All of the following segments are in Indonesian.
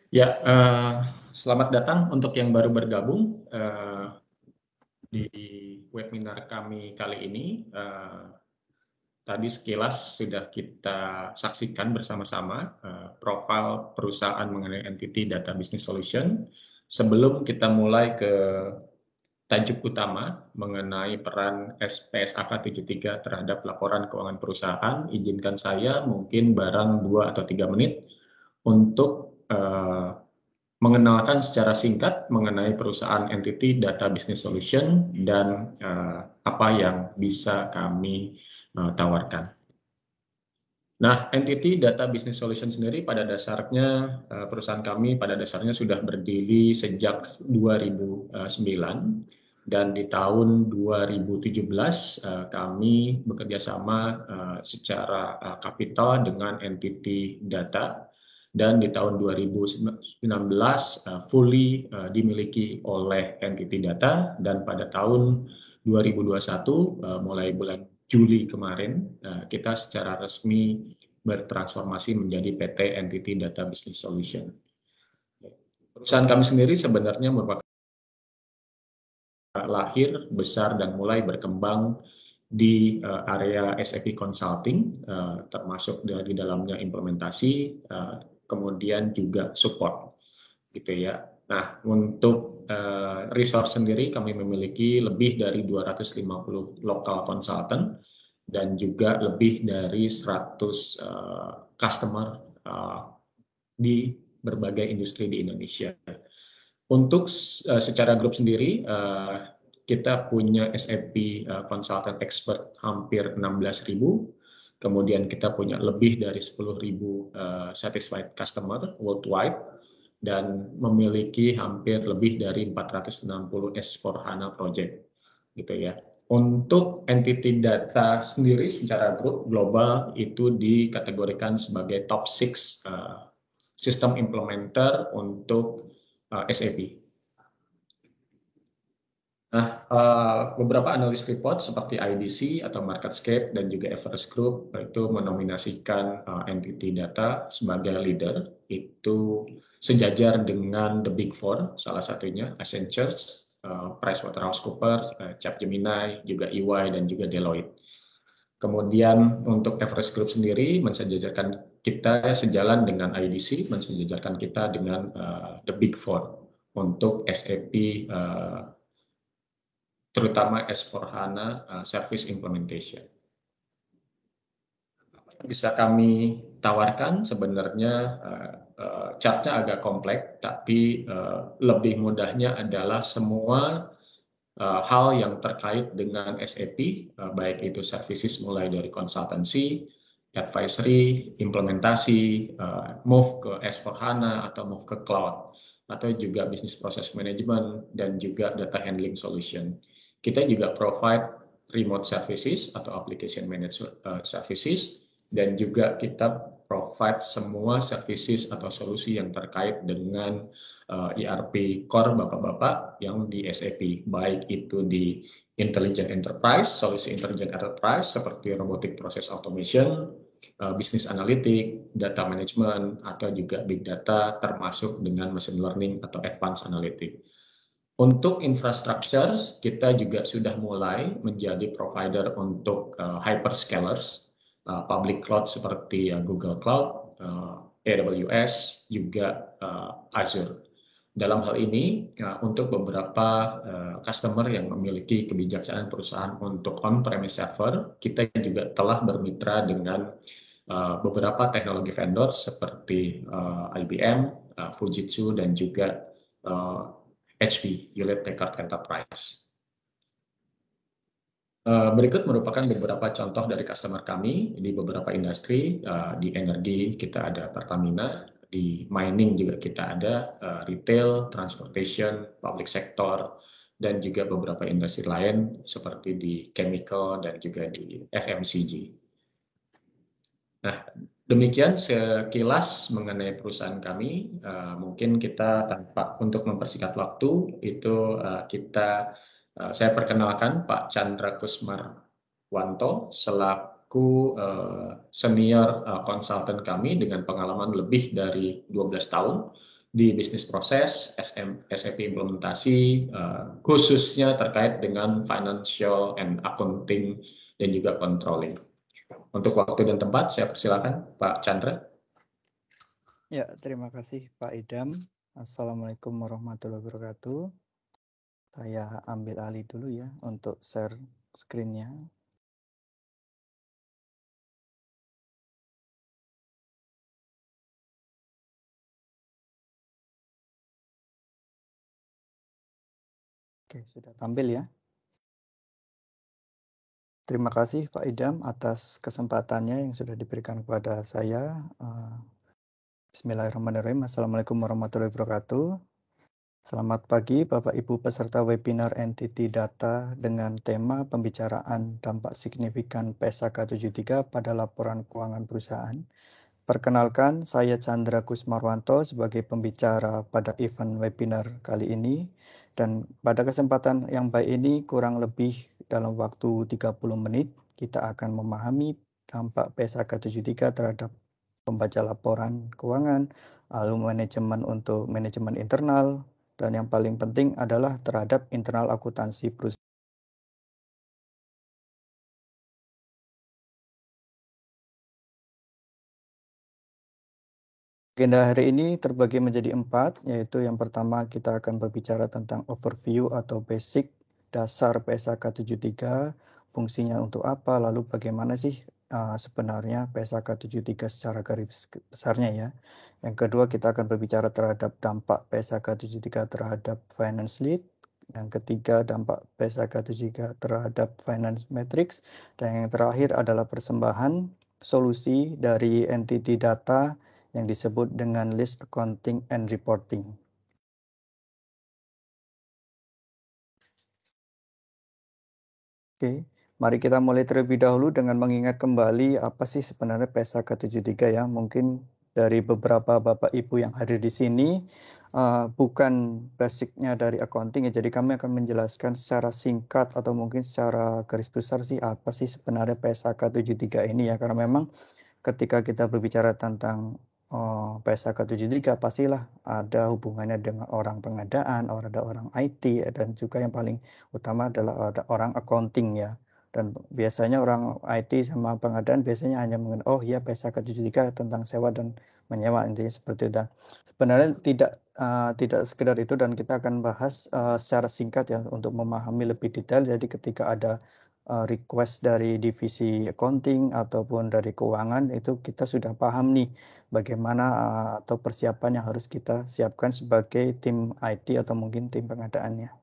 Ya, selamat datang untuk yang baru bergabung di webinar kami kali ini. Tadi sekilas sudah kita saksikan bersama-sama profil perusahaan mengenai entity data business solution. Sebelum kita mulai ke tajuk utama mengenai peran PSAK 73 terhadap laporan keuangan perusahaan, izinkan saya mungkin barang 2 atau 3 menit untuk mengenalkan secara singkat mengenai perusahaan entity data business solution dan apa yang bisa kami tawarkan. Nah, entity data business solution sendiri pada dasarnya perusahaan kami pada dasarnya sudah berdiri sejak 2009 dan di tahun 2017 kami bekerja sama secara kapital dengan entity data dan di tahun 2019 fully dimiliki oleh entity data dan pada tahun 2021 mulai bulan Juli kemarin kita secara resmi bertransformasi menjadi PT Entity Data Business Solution. Perusahaan kami sendiri sebenarnya merupakan lahir, besar, dan mulai berkembang di area SAP Consulting, termasuk di dalamnya implementasi, kemudian juga support, gitu ya. Nah, untuk resource sendiri kami memiliki lebih dari 250 local consultant dan juga lebih dari 100 customer di berbagai industri di Indonesia. Untuk secara grup sendiri, kita punya SAP Consultant Expert hampir 16.000, kemudian kita punya lebih dari 10.000 satisfied customer worldwide, dan memiliki hampir lebih dari 460 S4HANA project, gitu ya. Untuk entity data sendiri secara grup global itu dikategorikan sebagai top 6 sistem implementer untuk SAP. Nah, beberapa analis report seperti IDC atau MarketScape dan juga Everest Group itu menominasikan entity data sebagai leader, itu sejajar dengan the Big Four, salah satunya Accenture, PricewaterhouseCoopers, Capgemini, juga EY dan juga Deloitte. Kemudian untuk Everest Group sendiri mensejajarkan kita sejalan dengan IDC, mensejajarkan kita dengan the Big Four untuk SAP terutama S4HANA Service Implementation. Bisa kami tawarkan sebenarnya chartnya agak kompleks, tapi lebih mudahnya adalah semua hal yang terkait dengan SAP, baik itu services mulai dari konsultansi, advisory, implementasi, move ke S4HANA atau move ke cloud, atau juga business process management dan juga data handling solution. Kita juga provide remote services atau application management services, dan juga kita provide semua services atau solusi yang terkait dengan ERP core bapak-bapak yang di SAP, baik itu di Intelligent Enterprise, solusi Intelligent Enterprise seperti robotic process automation, business analytic, data management, atau juga big data termasuk dengan machine learning atau advanced analytic. Untuk infrastructure, kita juga sudah mulai menjadi provider untuk hyperscalers, public cloud seperti Google Cloud, AWS, juga Azure. Dalam hal ini, untuk beberapa customer yang memiliki kebijaksanaan perusahaan untuk on-premise server, kita juga telah bermitra dengan beberapa teknologi vendor seperti IBM, Fujitsu, dan juga HP, Hewlett Packard Enterprise. Berikut merupakan beberapa contoh dari customer kami di beberapa industri. Di energi kita ada Pertamina, di mining juga kita ada retail, transportation, public sector, dan juga beberapa industri lain seperti di chemical dan juga di FMCG. Nah, demikian sekilas mengenai perusahaan kami. Mungkin kita tanpa untuk mempersingkat waktu itu saya perkenalkan Pak Chandra Kusmarwanto selaku senior konsultan kami dengan pengalaman lebih dari 12 tahun di bisnis proses, SAP implementasi, khususnya terkait dengan financial and accounting dan juga controlling. Untuk waktu dan tempat, saya persilakan Pak Chandra. Ya, terima kasih Pak Idam. Assalamualaikum warahmatullahi wabarakatuh. Saya ambil alih dulu ya untuk share screen-nya. Oke, sudah tampil ya. Terima kasih Pak Idam atas kesempatannya yang sudah diberikan kepada saya. Bismillahirrahmanirrahim. Assalamualaikum warahmatullahi wabarakatuh. Selamat pagi Bapak Ibu peserta webinar Entity Data dengan tema pembicaraan dampak signifikan PSAK 73 pada laporan keuangan perusahaan. Perkenalkan, saya Chandra Kusmarwanto sebagai pembicara pada event webinar kali ini. Dan pada kesempatan yang baik ini, kurang lebih dalam waktu 30 menit, kita akan memahami dampak PSAK 73 terhadap pembaca laporan keuangan, lalu manajemen untuk manajemen internal, dan yang paling penting adalah terhadap internal akuntansi perusahaan. Agenda hari ini terbagi menjadi 4, yaitu yang pertama kita akan berbicara tentang overview atau basic dasar PSAK 73, fungsinya untuk apa, lalu bagaimana sih sebenarnya PSAK 73 secara garis besarnya ya. Yang kedua kita akan berbicara terhadap dampak PSAK 73 terhadap finance lead. Yang ketiga dampak PSAK 73 terhadap finance matrix. Dan yang terakhir adalah persembahan solusi dari entity data yang disebut dengan list accounting and reporting. Oke, mari kita mulai terlebih dahulu dengan mengingat kembali apa sih sebenarnya PSAK 73 ya. Mungkin dari beberapa Bapak Ibu yang hadir di sini bukan basicnya dari accounting ya. Jadi kami akan menjelaskan secara singkat atau mungkin secara garis besar sih apa sih sebenarnya PSAK 73 ini ya. Karena memang ketika kita berbicara tentang PSAK 73 pastilah ada hubungannya dengan orang pengadaan, ada orang IT, dan juga yang paling utama adalah ada orang accounting ya. Dan biasanya orang IT sama pengadaan biasanya hanya mengenai, oh iya PSAK 73 tentang sewa dan menyewa, intinya seperti itu. Dan sebenarnya tidak sekedar itu, dan kita akan bahas secara singkat ya untuk memahami lebih detail. Jadi ketika ada request dari divisi accounting ataupun dari keuangan, itu kita sudah paham nih bagaimana atau persiapan yang harus kita siapkan sebagai tim IT atau mungkin tim pengadaannya.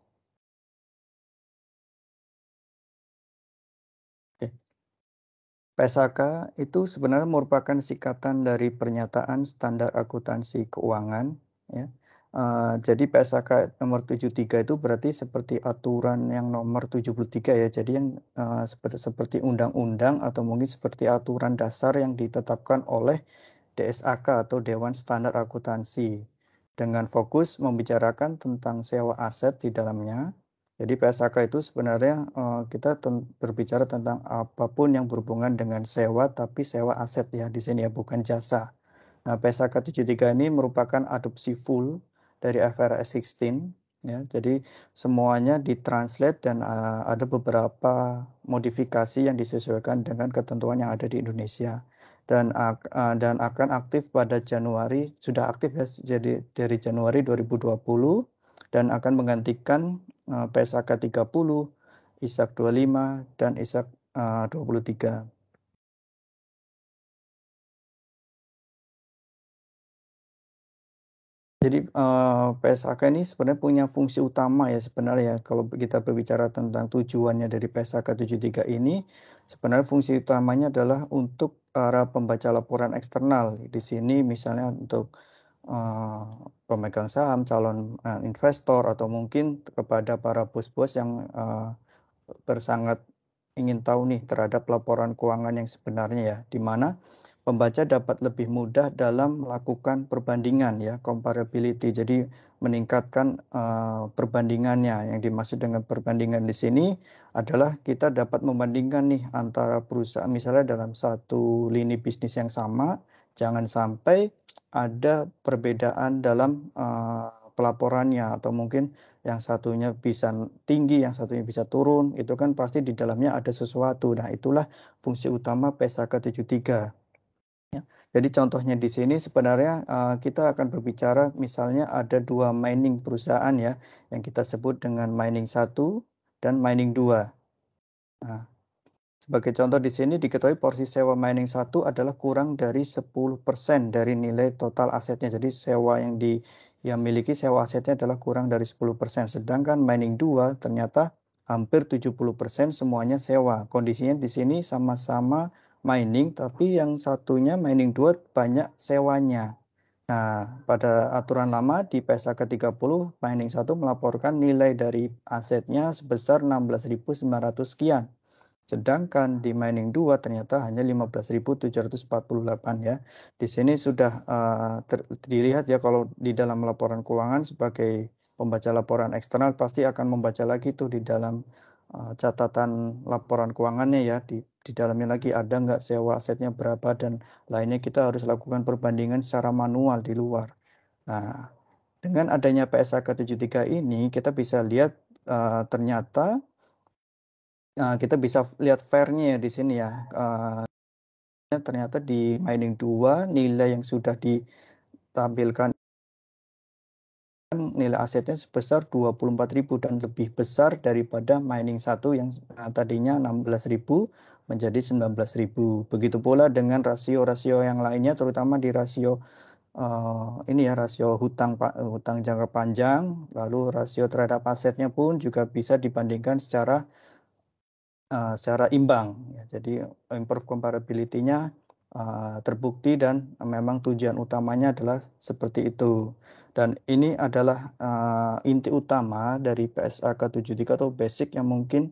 Oke. PSAK itu sebenarnya merupakan singkatan dari pernyataan standar akuntansi keuangan ya. Jadi PSAK nomor 73 itu berarti seperti aturan yang nomor 73 ya. Jadi yang seperti undang-undang atau mungkin seperti aturan dasar yang ditetapkan oleh DSAK atau Dewan Standar Akuntansi dengan fokus membicarakan tentang sewa aset di dalamnya. Jadi PSAK itu sebenarnya kita berbicara tentang apapun yang berhubungan dengan sewa, tapi sewa aset ya di sini ya, bukan jasa. Nah, PSAK 73 ini merupakan adopsi full dari IFRS 16 ya. Jadi semuanya ditranslate dan ada beberapa modifikasi yang disesuaikan dengan ketentuan yang ada di Indonesia. Dan akan aktif pada Januari, sudah aktif ya, jadi dari Januari 2020 dan akan menggantikan PSAK 30, ISAK 25 dan ISAK 23. Jadi PSAK ini sebenarnya punya fungsi utama ya sebenarnya kalau kita berbicara tentang tujuannya dari PSAK 73 ini, sebenarnya fungsi utamanya adalah untuk para pembaca laporan eksternal. Di sini misalnya untuk pemegang saham, calon investor, atau mungkin kepada para bos-bos yang bersangat ingin tahu nih terhadap laporan keuangan yang sebenarnya ya, di mana pembaca dapat lebih mudah dalam melakukan perbandingan ya, comparability. Jadi meningkatkan perbandingannya. Yang dimaksud dengan perbandingan di sini adalah kita dapat membandingkan nih antara perusahaan misalnya dalam satu lini bisnis yang sama, jangan sampai ada perbedaan dalam pelaporannya, atau mungkin yang satunya bisa tinggi, yang satunya bisa turun, itu kan pasti di dalamnya ada sesuatu. Nah, itulah fungsi utama PSAK 73. Ya. Jadi contohnya di sini sebenarnya kita akan berbicara misalnya ada dua mining perusahaan ya, yang kita sebut dengan mining 1 dan mining 2. Nah, sebagai contoh di sini diketahui porsi sewa mining 1 adalah kurang dari 10% dari nilai total asetnya. Jadi yang miliki sewa asetnya adalah kurang dari 10%. Sedangkan mining 2 ternyata hampir 70% semuanya sewa. Kondisinya di sini sama-sama mining, tapi yang satunya mining 2 banyak sewanya. Nah, pada aturan lama di PSAK 30, mining 1 melaporkan nilai dari asetnya sebesar 16.900 sekian. Sedangkan di mining 2 ternyata hanya 15.748 ya. Di sini sudah dilihat ya, kalau di dalam laporan keuangan sebagai pembaca laporan eksternal pasti akan membaca lagi tuh di dalam catatan laporan keuangannya ya. Di dalamnya lagi ada nggak sewa asetnya berapa dan lainnya, kita harus lakukan perbandingan secara manual di luar. Nah, dengan adanya PSAK 73 ini kita bisa lihat ternyata kita bisa lihat fairnya di sini ya. Ternyata di mining 2 nilai yang sudah ditampilkan nilai asetnya sebesar 24.000 dan lebih besar daripada mining 1 yang tadinya 16.000 menjadi 19.000. Begitu pula dengan rasio-rasio yang lainnya, terutama di rasio ini ya, rasio hutang jangka panjang, lalu rasio terhadap asetnya pun juga bisa dibandingkan secara imbang ya. Jadi improve comparability-nya terbukti dan memang tujuan utamanya adalah seperti itu. Dan ini adalah inti utama dari PSAK 73 atau basic yang mungkin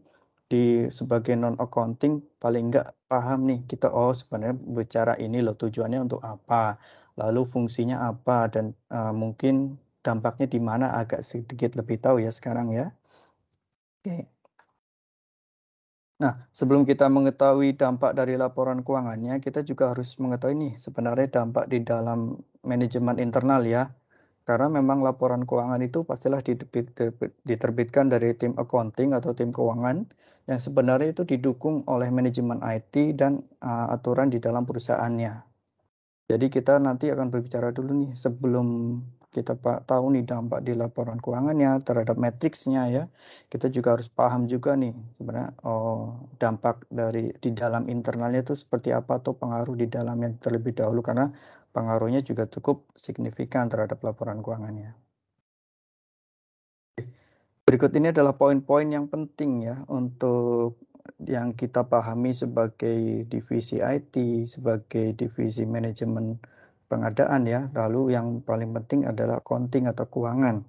sebagai non accounting paling enggak paham nih kita, sebenarnya bicara ini loh tujuannya untuk apa, lalu fungsinya apa, dan mungkin dampaknya di mana agak sedikit lebih tahu ya sekarang ya. Oke. Nah, sebelum kita mengetahui dampak dari laporan keuangannya, kita juga harus mengetahui nih sebenarnya dampak di dalam manajemen internal ya. Karena memang laporan keuangan itu pastilah diterbitkan dari tim accounting atau tim keuangan yang sebenarnya itu didukung oleh manajemen IT dan aturan di dalam perusahaannya. Jadi kita nanti akan berbicara dulu nih sebelum kita tahu nih dampak di laporan keuangannya terhadap matriksnya ya. Kita juga harus paham juga nih sebenarnya dampak dari di dalam internalnya itu seperti apa, atau pengaruh di dalamnya terlebih dahulu, karena pengaruhnya juga cukup signifikan terhadap laporan keuangannya. Berikut ini adalah poin-poin yang penting ya untuk yang kita pahami sebagai divisi IT, sebagai divisi manajemen pengadaan ya. Lalu yang paling penting adalah accounting atau keuangan.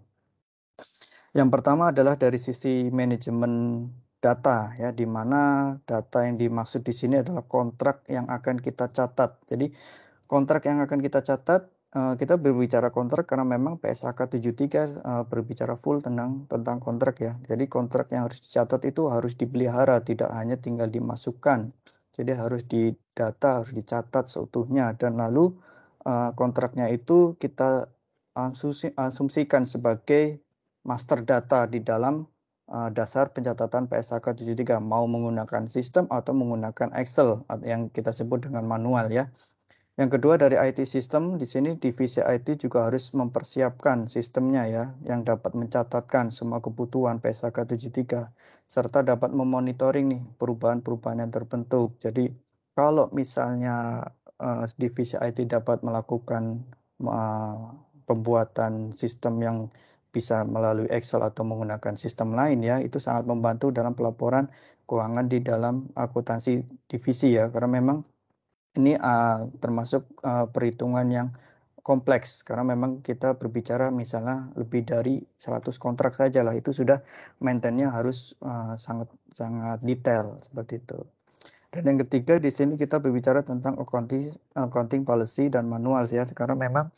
Yang pertama adalah dari sisi manajemen data ya, di mana data yang dimaksud di sini adalah kontrak yang akan kita catat. Jadi kontrak yang akan kita catat, kita berbicara kontrak karena memang PSAK 73 berbicara full tentang kontrak ya. Jadi kontrak yang harus dicatat itu harus dipelihara, tidak hanya tinggal dimasukkan. Jadi harus didata, harus dicatat seutuhnya, dan lalu kontraknya itu kita asumsikan sebagai master data di dalam dasar pencatatan PSAK 73, mau menggunakan sistem atau menggunakan Excel yang kita sebut dengan manual ya. Yang kedua dari IT system, di sini divisi IT juga harus mempersiapkan sistemnya ya, yang dapat mencatatkan semua kebutuhan PSAK 73 serta dapat memonitoring nih perubahan-perubahan yang terbentuk. Jadi kalau misalnya divisi IT dapat melakukan pembuatan sistem yang bisa melalui Excel atau menggunakan sistem lain ya, itu sangat membantu dalam pelaporan keuangan di dalam akuntansi divisi ya, karena memang ini termasuk perhitungan yang kompleks, karena memang kita berbicara misalnya lebih dari 100 kontrak saja lah, itu sudah maintainnya harus sangat sangat detail seperti itu. Dan yang ketiga di sini kita berbicara tentang accounting policy dan manual ya, karena memang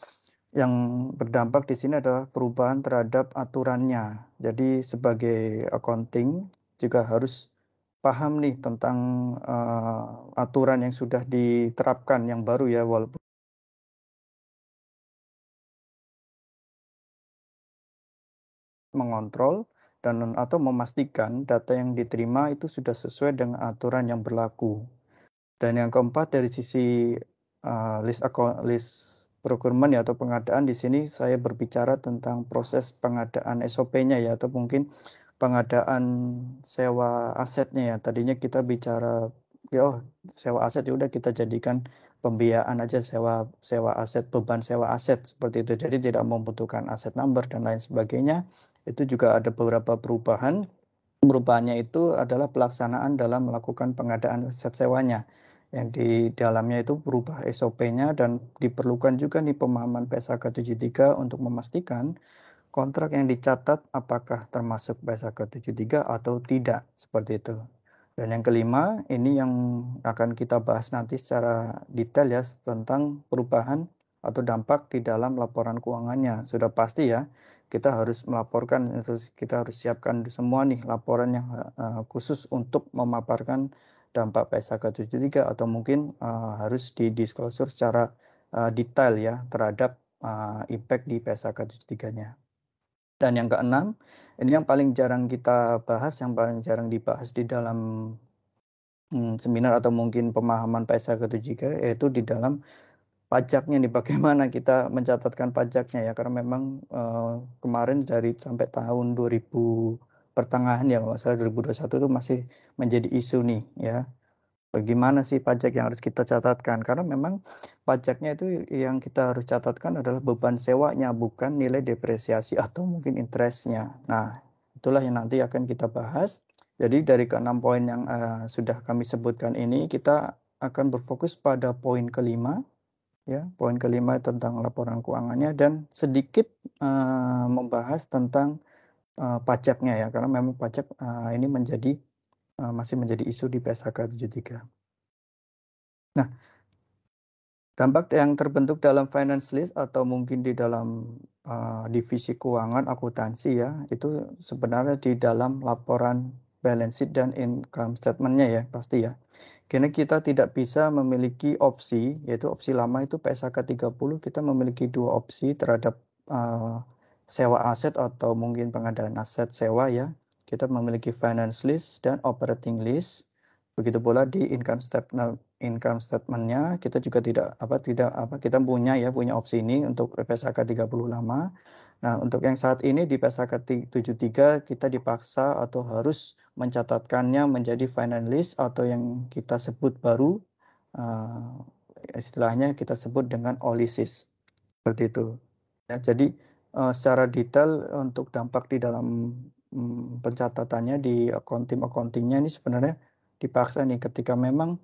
yang berdampak di sini adalah perubahan terhadap aturannya. Jadi sebagai accounting juga harus paham nih tentang aturan yang sudah diterapkan yang baru ya, walaupun mengontrol dan atau memastikan data yang diterima itu sudah sesuai dengan aturan yang berlaku. Dan yang keempat dari sisi list procurement ya atau pengadaan, di sini saya berbicara tentang proses pengadaan SOP-nya ya, atau mungkin pengadaan sewa asetnya ya. Tadinya kita bicara sewa aset, ya udah kita jadikan pembiayaan aja, sewa aset, beban sewa aset seperti itu. Jadi tidak membutuhkan aset number dan lain sebagainya. Itu juga ada beberapa perubahan. Perubahannya itu adalah pelaksanaan dalam melakukan pengadaan aset sewanya. Yang di dalamnya itu berubah SOP-nya dan diperlukan juga nih pemahaman PSAK 73 untuk memastikan kontrak yang dicatat apakah termasuk PSAK 73 atau tidak, seperti itu. Dan yang kelima, ini yang akan kita bahas nanti secara detail ya, tentang perubahan atau dampak di dalam laporan keuangannya. Sudah pasti ya, kita harus melaporkan, kita harus siapkan semua nih laporan yang khusus untuk memaparkan dampak PSAK 73 atau mungkin harus didisclosure secara detail ya terhadap impact di PSAK 73-nya. Dan yang keenam, ini yang paling jarang kita bahas, yang paling jarang dibahas di dalam seminar atau mungkin pemahaman PSAK 73, yaitu di dalam pajaknya nih, bagaimana kita mencatatkan pajaknya ya, karena memang kemarin dari sampai tahun 2000 pertengahan ya, kalau nggak salah 2021 itu masih menjadi isu nih ya. Bagaimana sih pajak yang harus kita catatkan? Karena memang pajaknya itu yang kita harus catatkan adalah beban sewanya, bukan nilai depresiasi atau mungkin interestnya. Nah, itulah yang nanti akan kita bahas. Jadi dari keenam poin yang sudah kami sebutkan ini, kita akan berfokus pada poin kelima, ya, poin kelima tentang laporan keuangannya dan sedikit membahas tentang pajaknya ya, karena memang pajak ini masih menjadi isu di PSAK 73. Nah, dampak yang terbentuk dalam finance list atau mungkin di dalam divisi keuangan akuntansi ya, itu sebenarnya di dalam laporan balance sheet dan income statement-nya ya, pasti ya. Karena kita tidak bisa memiliki opsi, yaitu opsi lama itu PSAK 30, kita memiliki dua opsi terhadap sewa aset atau mungkin pengadaan aset sewa ya. Kita memiliki finance list dan operating list. Begitu pula di income statement-nya kita juga kita punya opsi ini untuk PSAK 30 lama. Nah, untuk yang saat ini di PSAK 73 kita dipaksa atau harus mencatatkannya menjadi finance list atau yang kita sebut baru istilahnya kita sebut dengan OLISIS. Seperti itu. Ya, jadi secara detail untuk dampak di dalam pencatatannya di tim accounting-nya ini sebenarnya dipaksa nih ketika memang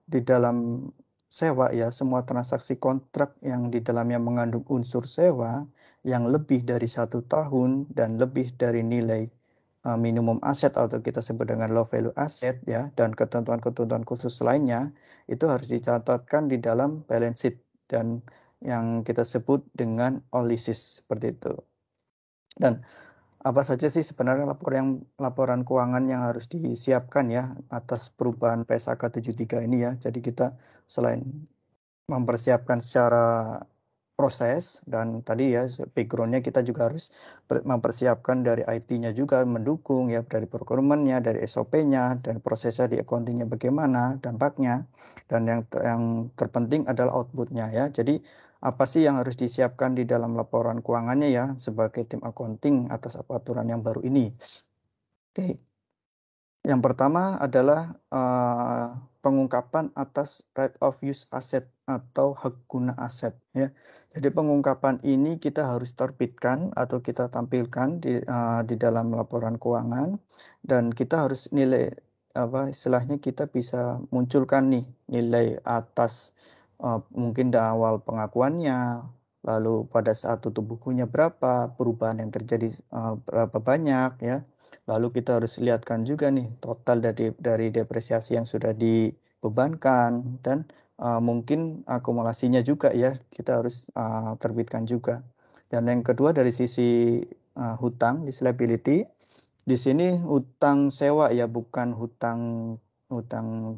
di dalam sewa ya, semua transaksi kontrak yang di dalamnya mengandung unsur sewa yang lebih dari 1 tahun dan lebih dari nilai minimum aset atau kita sebut dengan low value asset ya, dan ketentuan-ketentuan khusus lainnya itu harus dicatatkan di dalam balance sheet dan yang kita sebut dengan OLISIS seperti itu. Dan apa saja sih sebenarnya laporan keuangan yang harus disiapkan ya atas perubahan PSAK 73 ini ya. Jadi kita selain mempersiapkan secara proses dan tadi ya background-nya, kita juga harus mempersiapkan dari IT-nya juga mendukung ya, dari procurement-nya, dari SOP-nya, dan prosesnya di accounting-nya bagaimana dampaknya, dan yang terpenting adalah output-nya ya. Jadi apa sih yang harus disiapkan di dalam laporan keuangannya ya sebagai tim accounting atas aturan yang baru ini. Oke. Yang pertama adalah pengungkapan atas right of use asset atau hak guna aset ya. Jadi pengungkapan ini kita harus terbitkan atau kita tampilkan di dalam laporan keuangan, dan kita harus istilahnya kita bisa munculkan nih nilai atas mungkin di awal pengakuannya, lalu pada saat tutup bukunya berapa, perubahan yang terjadi berapa banyak ya. Lalu kita harus lihatkan juga nih total dari depresiasi yang sudah dibebankan, dan mungkin akumulasinya juga ya kita harus terbitkan juga. Dan yang kedua dari sisi hutang, lease liability, di sini hutang sewa ya, bukan hutang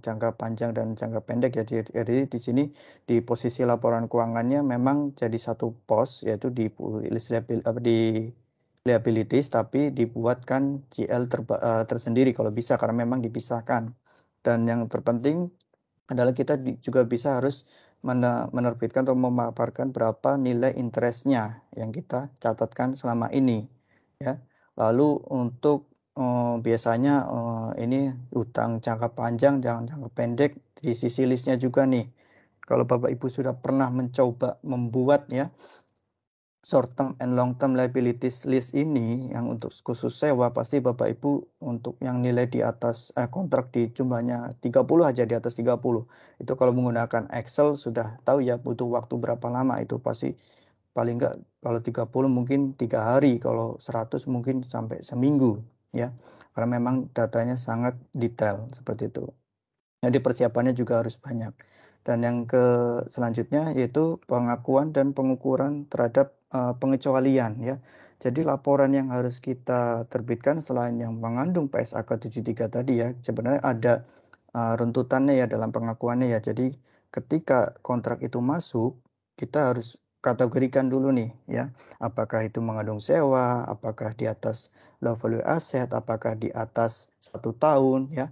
jangka panjang dan jangka pendek ya. Jadi di sini di posisi laporan keuangannya memang jadi satu pos, yaitu di lease liability, di liabilities, tapi dibuatkan GL tersendiri kalau bisa, karena memang dipisahkan. Dan yang terpenting adalah kita juga bisa harus menerbitkan atau memaparkan berapa nilai interestnya yang kita catatkan selama ini, ya. Lalu untuk biasanya ini utang jangka panjang, jangan jangka pendek, di sisi listnya juga nih. Kalau Bapak Ibu sudah pernah mencoba membuat ya short term and long term liabilities list ini yang untuk khusus sewa, pasti Bapak Ibu untuk yang nilai di atas kontrak di jumlahnya 30 aja, di atas 30. Itu kalau menggunakan Excel sudah tahu ya butuh waktu berapa lama, itu pasti paling enggak kalau 30 mungkin 3 hari, kalau 100 mungkin sampai seminggu ya. Karena memang datanya sangat detail seperti itu. Jadi persiapannya juga harus banyak. Dan yang selanjutnya yaitu pengakuan dan pengukuran terhadap pengecualian ya. Jadi laporan yang harus kita terbitkan selain yang mengandung PSAK 73 tadi ya, sebenarnya ada runtutannya ya dalam pengakuannya ya. Jadi ketika kontrak itu masuk, kita harus kategorikan dulu nih ya, apakah itu mengandung sewa, apakah di atas low value asset, apakah di atas 1 tahun ya.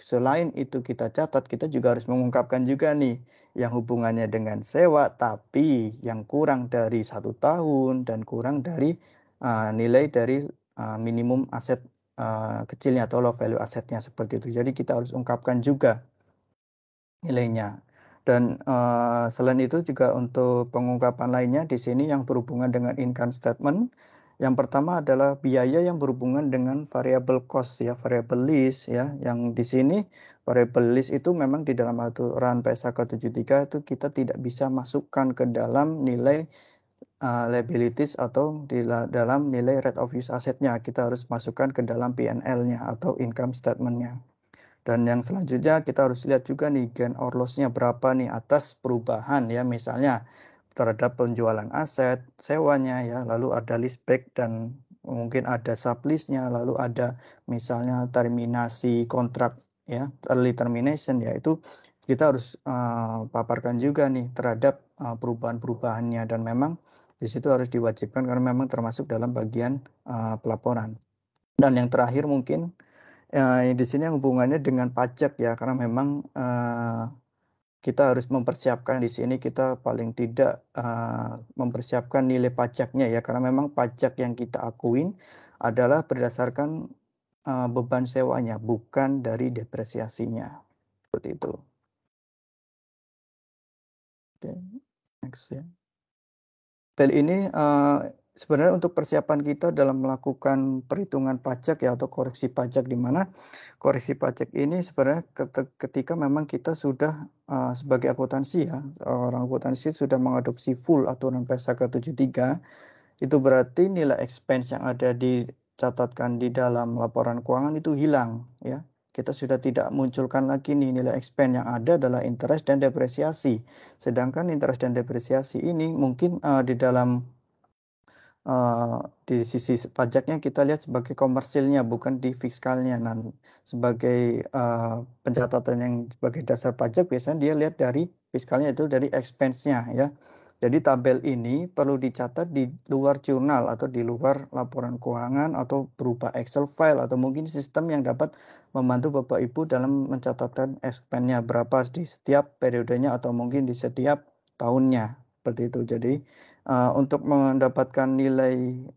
Selain itu kita catat, kita juga harus mengungkapkan juga nih yang hubungannya dengan sewa, tapi yang kurang dari 1 tahun dan kurang dari nilai dari minimum aset kecilnya atau low value asetnya seperti itu. Jadi kita harus ungkapkan juga nilainya. Dan selain itu juga untuk pengungkapan lainnya di sini yang berhubungan dengan income statement. Yang pertama adalah biaya yang berhubungan dengan variable cost ya, variable list ya. Yang di sini variable list itu memang di dalam aturan PSAK 73 itu kita tidak bisa masukkan ke dalam nilai liabilities atau di dalam nilai rate of use asetnya. Kita harus masukkan ke dalam P&L-nya atau income statement-nya. Dan yang selanjutnya kita harus lihat juga nih gain or loss-nya berapa nih atas perubahan ya, misalnya terhadap penjualan aset, sewanya ya, lalu ada leaseback dan mungkin ada sublease-nya, lalu ada misalnya terminasi kontrak ya, early termination ya, itu kita harus paparkan juga nih terhadap perubahan-perubahannya, dan memang di situ harus diwajibkan karena memang termasuk dalam bagian pelaporan. Dan yang terakhir mungkin di sini hubungannya dengan pajak ya, karena memang kita harus mempersiapkan di sini, kita paling tidak mempersiapkan nilai pajaknya ya, karena memang pajak yang kita akuin adalah berdasarkan beban sewanya, bukan dari depresiasinya. Seperti itu. Oke, next ya. Ini sebenarnya untuk persiapan kita dalam melakukan perhitungan pajak ya, atau koreksi pajak, di mana koreksi pajak ini sebenarnya ketika memang kita sudah sebagai akuntansi ya, orang akuntansi sudah mengadopsi full aturan PSAK 73, itu berarti nilai expense yang ada dicatatkan di dalam laporan keuangan itu hilang ya. Kita sudah tidak munculkan lagi nih nilai expense, yang ada adalah interest dan depresiasi. Sedangkan interest dan depresiasi ini mungkin di dalam di sisi pajaknya kita lihat sebagai komersilnya, bukan di fiskalnya. Nah, sebagai pencatatan yang sebagai dasar pajak, biasanya dia lihat dari fiskalnya, itu dari expense-nya ya. Jadi tabel ini perlu dicatat di luar jurnal atau di luar laporan keuangan, atau berupa Excel file, atau mungkin sistem yang dapat membantu Bapak Ibu dalam mencatatkan expense-nya berapa di setiap periodenya atau mungkin di setiap tahunnya. Seperti itu. Jadi untuk mendapatkan nilai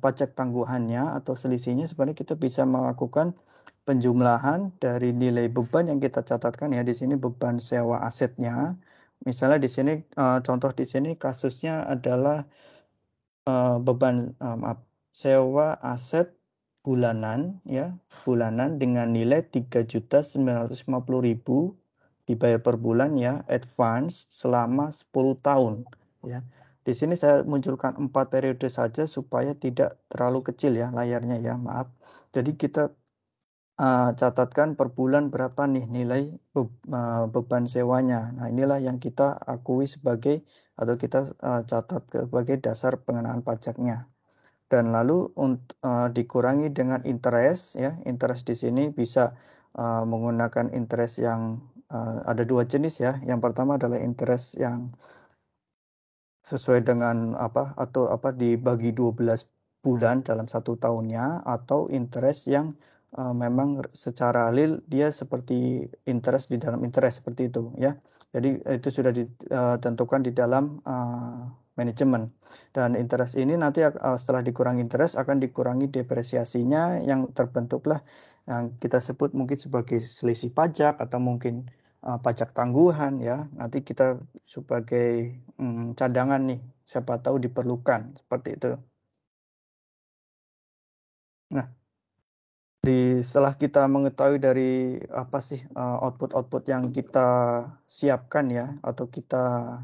pajak tangguhannya atau selisihnya, sebenarnya kita bisa melakukan penjumlahan dari nilai beban yang kita catatkan ya. Di sini beban sewa asetnya. Misalnya di sini contoh di sini kasusnya adalah beban sewa aset bulanan ya, bulanan dengan nilai 3.950.000 dibayar per bulan ya, advance selama 10 tahun ya. Di sini saya munculkan 4 periode saja supaya tidak terlalu kecil ya layarnya ya, maaf. Jadi kita catatkan per bulan berapa nih nilai beban sewanya. Nah, inilah yang kita akui sebagai, atau kita catat sebagai dasar pengenaan pajaknya. Dan lalu dikurangi dengan interest ya. Interest di sini bisa menggunakan interest yang ada 2 jenis ya. Yang pertama adalah interest yang sesuai dengan dibagi 12 bulan dalam 1 tahunnya, atau interest yang memang secara real dia seperti interest di dalam interest seperti itu ya. Jadi itu sudah ditentukan di dalam manajemen. Dan interest ini nanti setelah dikurangi interest akan dikurangi depresiasinya yang terbentuklah yang kita sebut mungkin sebagai selisih pajak atau mungkin pajak tangguhan ya. Nanti kita sebagai cadangan nih, siapa tahu diperlukan seperti itu. Nah, setelah kita mengetahui dari apa sih output-output yang kita siapkan ya, atau kita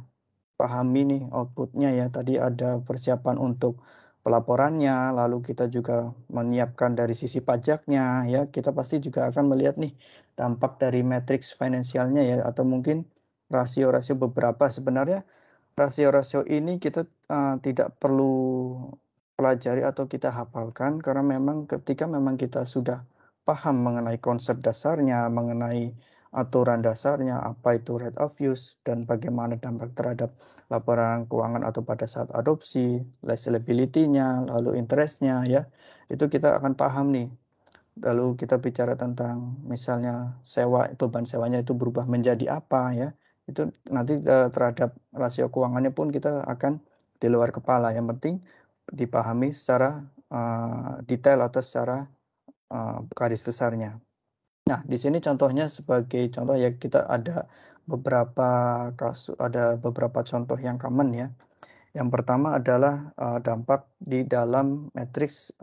pahami nih outputnya ya. Tadi ada persiapan untuk pelaporannya, lalu kita juga menyiapkan dari sisi pajaknya ya. Kita pasti juga akan melihat nih dampak dari matriks finansialnya ya, atau mungkin rasio-rasio beberapa. Sebenarnya rasio-rasio ini kita tidak perlu pelajari atau kita hafalkan, karena memang ketika memang kita sudah paham mengenai konsep dasarnya, mengenai aturan dasarnya, apa itu rate of use, dan bagaimana dampak terhadap laporan keuangan atau pada saat adopsi, liability-nya, lalu interest-nya ya, itu kita akan paham nih. Lalu kita bicara tentang misalnya sewa, beban sewanya itu berubah menjadi apa ya, itu nanti terhadap rasio keuangannya pun kita akan di luar kepala. Yang penting dipahami secara detail atau secara garis besarnya. Nah, di sini contohnya sebagai contoh ya, kita ada beberapa kasus, ada beberapa contoh yang common ya. Yang pertama adalah dampak di dalam matriks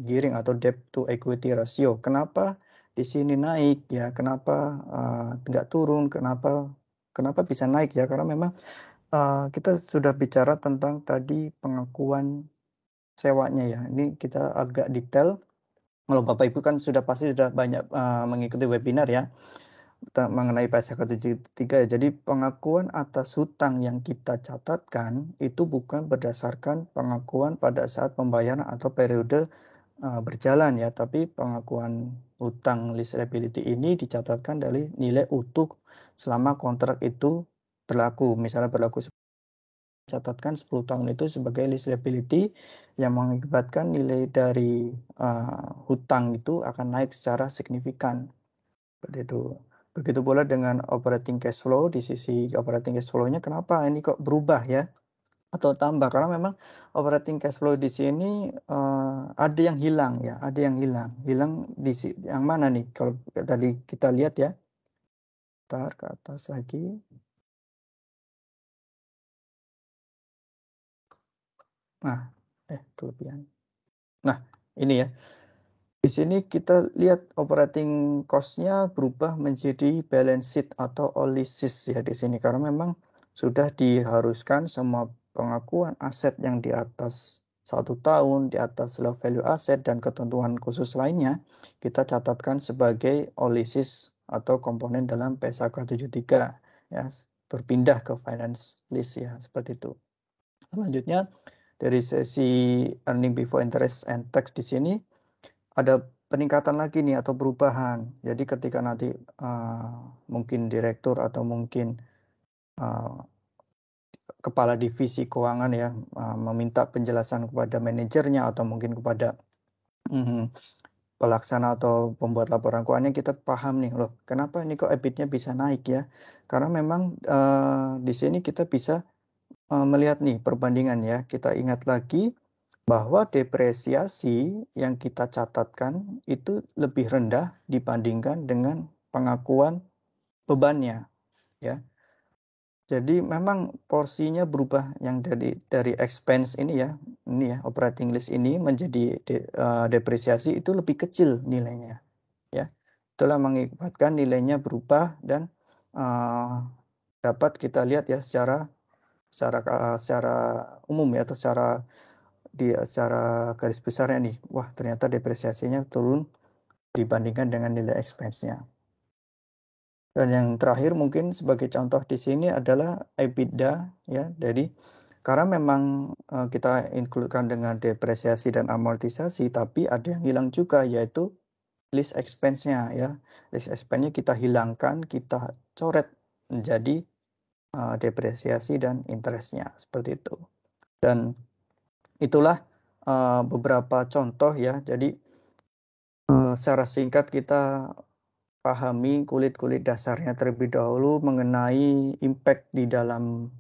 gearing atau debt to equity ratio. Kenapa di sini naik ya? Kenapa tidak turun? Kenapa bisa naik ya? Karena memang kita sudah bicara tentang tadi pengakuan sewanya ya. Ini kita agak detail. Kalau Bapak Ibu kan sudah pasti sudah banyak mengikuti webinar ya mengenai PSK 73 ya. Jadi pengakuan atas hutang yang kita catatkan itu bukan berdasarkan pengakuan pada saat pembayaran atau periode berjalan ya, tapi pengakuan hutang lease liability ini dicatatkan dari nilai utuh selama kontrak itu berlaku. Misalnya berlaku catatkan 10 tahun itu sebagai lease liability yang mengakibatkan nilai dari hutang itu akan naik secara signifikan. Seperti itu. Begitu pula dengan operating cash flow. Di sisi operating cash flow-nya kenapa ini kok berubah ya atau tambah? Karena memang operating cash flow di sini ada yang hilang ya, ada yang hilang. Hilang yang mana nih? Kalau tadi kita lihat ya. Bentar ke atas lagi. Nah, kelebihan. Nah, ini ya. Di sini kita lihat operating cost-nya berubah menjadi balance sheet atau OLISIS ya di sini, karena memang sudah diharuskan semua pengakuan aset yang di atas 1 tahun, di atas low value aset dan ketentuan khusus lainnya kita catatkan sebagai OLISIS atau komponen dalam PSAK 73 ya, berpindah ke finance list ya, seperti itu. Selanjutnya dari sesi earning before interest and tax di sini ada peningkatan lagi nih atau perubahan. Jadi ketika nanti mungkin direktur atau mungkin kepala divisi keuangan ya meminta penjelasan kepada manajernya atau mungkin kepada pelaksana atau pembuat laporan keuangannya, kita paham nih loh, kenapa ini kok EBIT-nya bisa naik ya? Karena memang di sini kita bisa melihat nih perbandingan ya. Kita ingat lagi bahwa depresiasi yang kita catatkan itu lebih rendah dibandingkan dengan pengakuan bebannya ya. Jadi memang porsinya berubah yang dari expense ini ya operating list ini menjadi depresiasi itu lebih kecil nilainya ya. Itulah mengakibatkan nilainya berubah dan dapat kita lihat ya secara umum ya, atau secara garis besarnya nih, wah ternyata depresiasinya turun dibandingkan dengan nilai expense-nya. Dan yang terakhir mungkin sebagai contoh di sini adalah EBITDA ya. Jadi karena memang kita include-kan dengan depresiasi dan amortisasi, tapi ada yang hilang juga, yaitu lease expense-nya ya. Lease expense-nya kita hilangkan, kita coret menjadi depresiasi dan interest-nya seperti itu. Dan itulah beberapa contoh ya. Jadi secara singkat kita pahami kulit-kulit dasarnya terlebih dahulu mengenai impact di dalam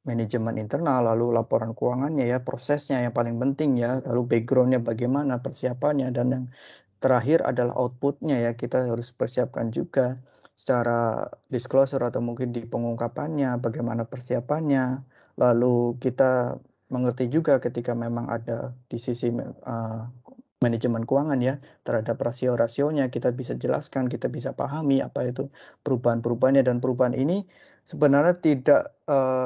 manajemen internal, lalu laporan keuangannya ya, prosesnya yang paling penting ya, lalu backgroundnya bagaimana, persiapannya, dan yang terakhir adalah outputnya ya, kita harus persiapkan juga secara disclosure atau mungkin di pengungkapannya, bagaimana persiapannya, lalu kita mengerti juga ketika memang ada di sisi manajemen keuangan ya, terhadap rasio-rasionya kita bisa jelaskan, kita bisa pahami apa itu perubahan-perubahannya, dan perubahan ini sebenarnya tidak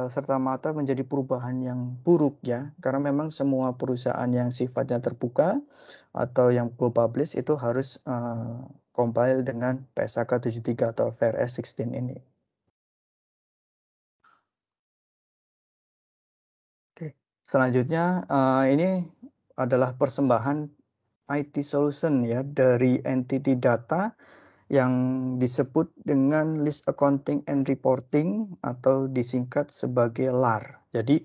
serta-merta menjadi perubahan yang buruk ya, karena memang semua perusahaan yang sifatnya terbuka atau yang go publish itu harus compile dengan PSAK 73 atau FRS 16 ini. Oke, selanjutnya ini adalah persembahan IT solution ya dari entity data yang disebut dengan List Accounting and Reporting atau disingkat sebagai LAR. Jadi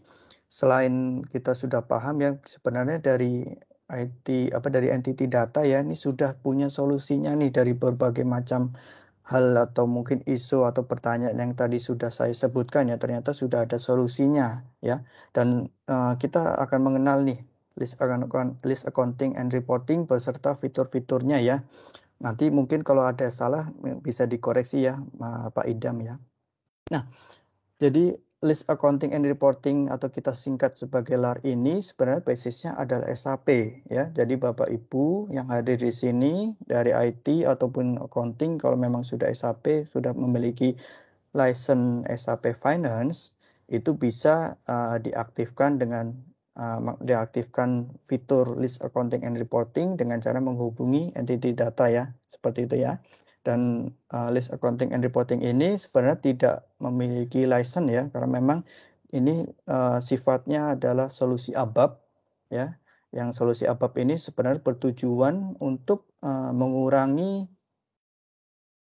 selain kita sudah paham ya sebenarnya dari dari entity data ya, ini sudah punya solusinya nih dari berbagai macam hal atau mungkin isu atau pertanyaan yang tadi sudah saya sebutkan ya, ternyata sudah ada solusinya ya. Dan kita akan mengenal nih list accounting and reporting beserta fitur-fiturnya ya. Nanti mungkin kalau ada salah bisa dikoreksi ya, Pak Idam ya. Nah, jadi list accounting and reporting atau kita singkat sebagai LAR ini sebenarnya basisnya adalah SAP ya. Jadi Bapak Ibu yang hadir di sini dari IT ataupun accounting kalau memang sudah SAP, sudah memiliki license SAP Finance, itu bisa diaktifkan dengan diaktifkan fitur list accounting and reporting dengan cara menghubungi entity data ya, seperti itu ya. Dan list accounting and reporting ini sebenarnya tidak memiliki license ya, karena memang ini sifatnya adalah solusi ABAP ya. Yang solusi ABAP ini sebenarnya bertujuan untuk mengurangi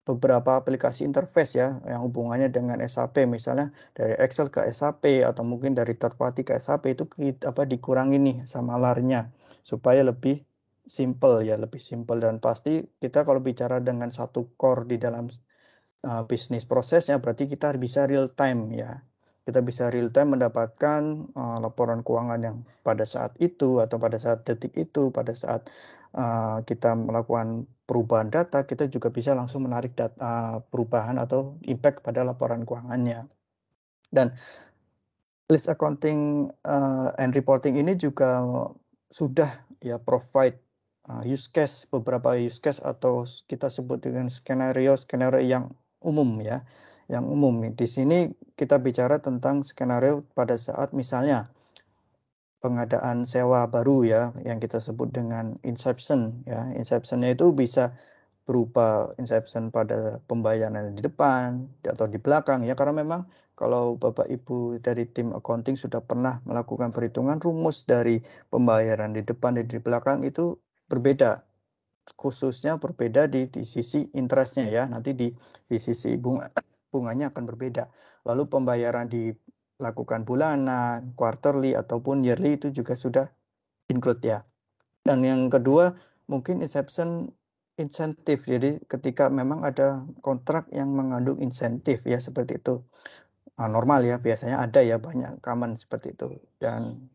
beberapa aplikasi interface ya yang hubungannya dengan SAP, misalnya dari Excel ke SAP atau mungkin dari third party ke SAP, itu dikurangi nih sama LAR-nya supaya lebih simple ya, lebih simple. Dan pasti kita kalau bicara dengan satu core di dalam bisnis prosesnya berarti kita bisa real time ya. Kita bisa real time mendapatkan laporan keuangan yang pada saat itu atau pada saat detik itu, pada saat kita melakukan perubahan data, kita juga bisa langsung menarik data perubahan atau impact pada laporan keuangannya. Dan list accounting and reporting ini juga sudah ya provide beberapa use case atau kita sebut dengan skenario yang umum ya. Yang umum di sini kita bicara tentang skenario pada saat misalnya pengadaan sewa baru ya, yang kita sebut dengan inception ya. Inception-nya itu bisa berupa inception pada pembayaran di depan atau di belakang ya, karena memang kalau Bapak Ibu dari tim accounting sudah pernah melakukan perhitungan, rumus dari pembayaran di depan dan di belakang itu berbeda, khususnya berbeda di sisi interestnya ya, nanti di sisi bunganya akan berbeda. Lalu pembayaran dilakukan bulanan, quarterly ataupun yearly itu juga sudah include ya. Dan yang kedua mungkin insentif. Jadi ketika memang ada kontrak yang mengandung insentif ya, seperti itu. Normal ya, biasanya ada ya, banyak common seperti itu. Dan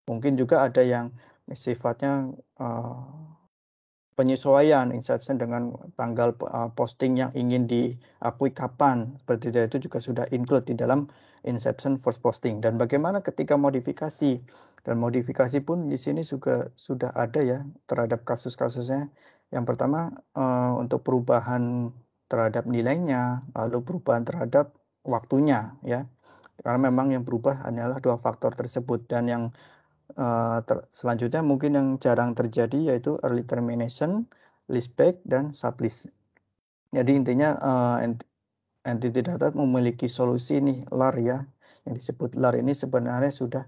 mungkin juga ada yang sifatnya penyesuaian inception dengan tanggal posting yang ingin diakui kapan. Seperti itu juga sudah include di dalam inception first posting. Dan bagaimana ketika modifikasi? Dan modifikasi pun di sini juga sudah ada ya terhadap kasus-kasusnya. Yang pertama untuk perubahan terhadap nilainya, lalu perubahan terhadap waktunya ya. Karena memang yang berubah hanyalah dua faktor tersebut. Dan yang selanjutnya mungkin yang jarang terjadi yaitu early termination, leaseback, dan sublease. Jadi intinya entity data memiliki solusi nih LAR ya. Yang disebut LAR ini sebenarnya sudah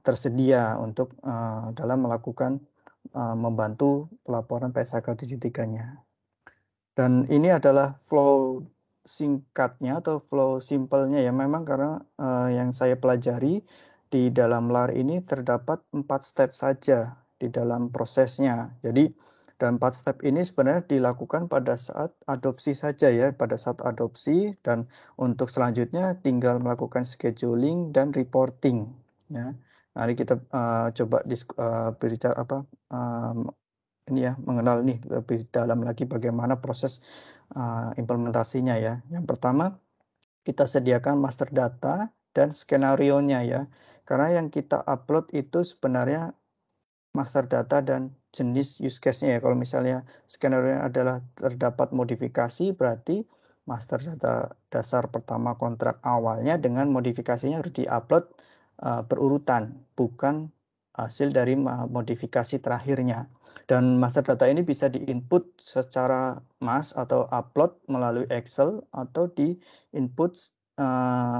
tersedia untuk dalam melakukan membantu pelaporan PSAK 73-nya. Dan ini adalah flow singkatnya atau flow simpelnya ya, memang karena yang saya pelajari di dalam LAR ini terdapat 4 step saja di dalam prosesnya. Jadi dan 4 step ini sebenarnya dilakukan pada saat adopsi saja ya, pada saat adopsi, dan untuk selanjutnya tinggal melakukan scheduling dan reporting ya. Mari kita coba berbicara ini ya, mengenal nih lebih dalam lagi bagaimana proses implementasinya ya. Yang pertama, kita sediakan master data dan skenario-nya ya. Karena yang kita upload itu sebenarnya master data dan jenis use case-nya ya. Kalau misalnya skenario adalah terdapat modifikasi, berarti master data dasar pertama kontrak awalnya dengan modifikasinya harus diupload berurutan, bukan hasil dari modifikasi terakhirnya. Dan master data ini bisa di-input secara mass atau upload melalui Excel atau di-input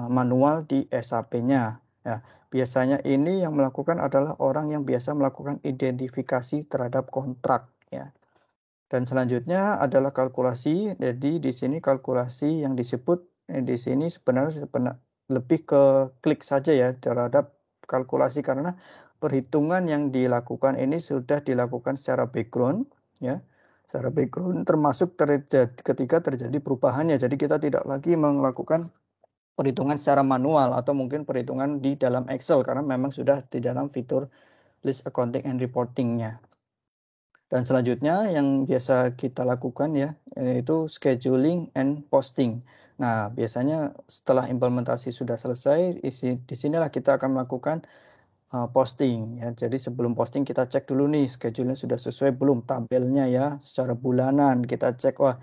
manual di SAP-nya. Ya, biasanya ini yang melakukan adalah orang yang biasa melakukan identifikasi terhadap kontrak ya. Dan selanjutnya adalah kalkulasi. Jadi di sini kalkulasi yang disebut di sini sebenarnya lebih ke klik saja ya terhadap kalkulasi, karena perhitungan yang dilakukan ini sudah dilakukan secara background ya. Secara background termasuk ketika terjadi perubahannya. Jadi kita tidak lagi melakukan perhitungan secara manual atau mungkin perhitungan di dalam Excel karena memang sudah di dalam fitur list accounting and reporting-nya. Dan selanjutnya yang biasa kita lakukan ya, yaitu scheduling and posting. Nah, biasanya setelah implementasi sudah selesai, di sinilah kita akan melakukan posting ya. Jadi sebelum posting kita cek dulu nih schedule-nya sudah sesuai belum, tabelnya ya, secara bulanan kita cek, wah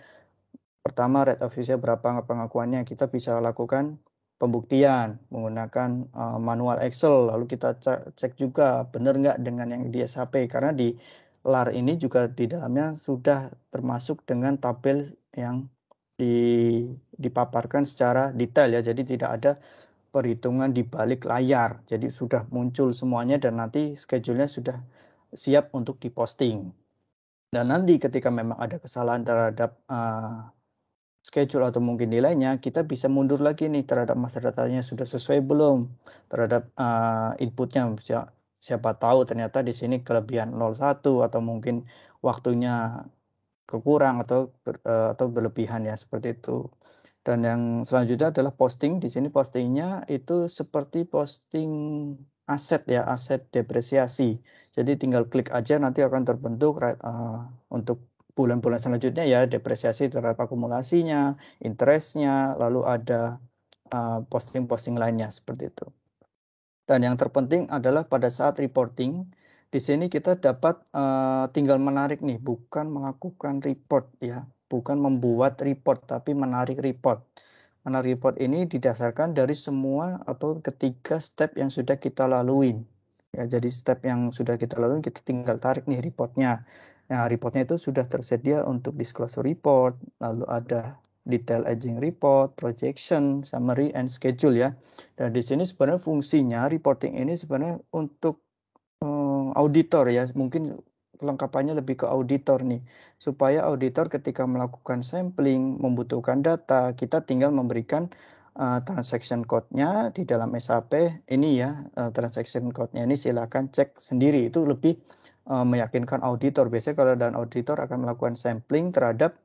pertama rate of use-nya berapa pengakuannya, kita bisa lakukan pembuktian menggunakan manual Excel, lalu kita cek juga benar nggak dengan yang di SAP, karena di LAR ini juga di dalamnya sudah termasuk dengan tabel yang dipaparkan secara detail ya, jadi tidak ada perhitungan di balik layar, jadi sudah muncul semuanya dan nanti schedule-nya sudah siap untuk diposting. Dan nanti ketika memang ada kesalahan terhadap schedule atau mungkin nilainya, kita bisa mundur lagi nih terhadap master datanya sudah sesuai belum terhadap inputnya. Siapa tahu ternyata di sini kelebihan 01 atau mungkin waktunya kekurang atau berlebihan ya, seperti itu. Dan yang selanjutnya adalah posting. Di sini postingnya itu seperti posting aset ya, aset depresiasi. Jadi tinggal klik aja nanti akan terbentuk untuk bulan-bulan selanjutnya ya, depresiasi terhadap akumulasinya, interestnya, lalu ada posting-posting lainnya seperti itu. Dan yang terpenting adalah pada saat reporting, di sini kita dapat tinggal menarik nih, bukan melakukan report ya, bukan membuat report, tapi menarik report. Menarik report ini didasarkan dari semua atau ketiga step yang sudah kita lalui. Ya, jadi step yang sudah kita lalui kita tinggal tarik nih reportnya. Nah, reportnya itu sudah tersedia untuk disclosure report, lalu ada detail aging report, projection, summary, and schedule ya. Dan di sini sebenarnya fungsinya reporting ini sebenarnya untuk auditor ya, mungkin kelengkapannya lebih ke auditor nih, supaya auditor ketika melakukan sampling membutuhkan data, kita tinggal memberikan transaction code-nya di dalam SAP ini ya, transaction code-nya ini silakan cek sendiri, itu lebih meyakinkan auditor. Biasanya kalau dan auditor akan melakukan sampling terhadap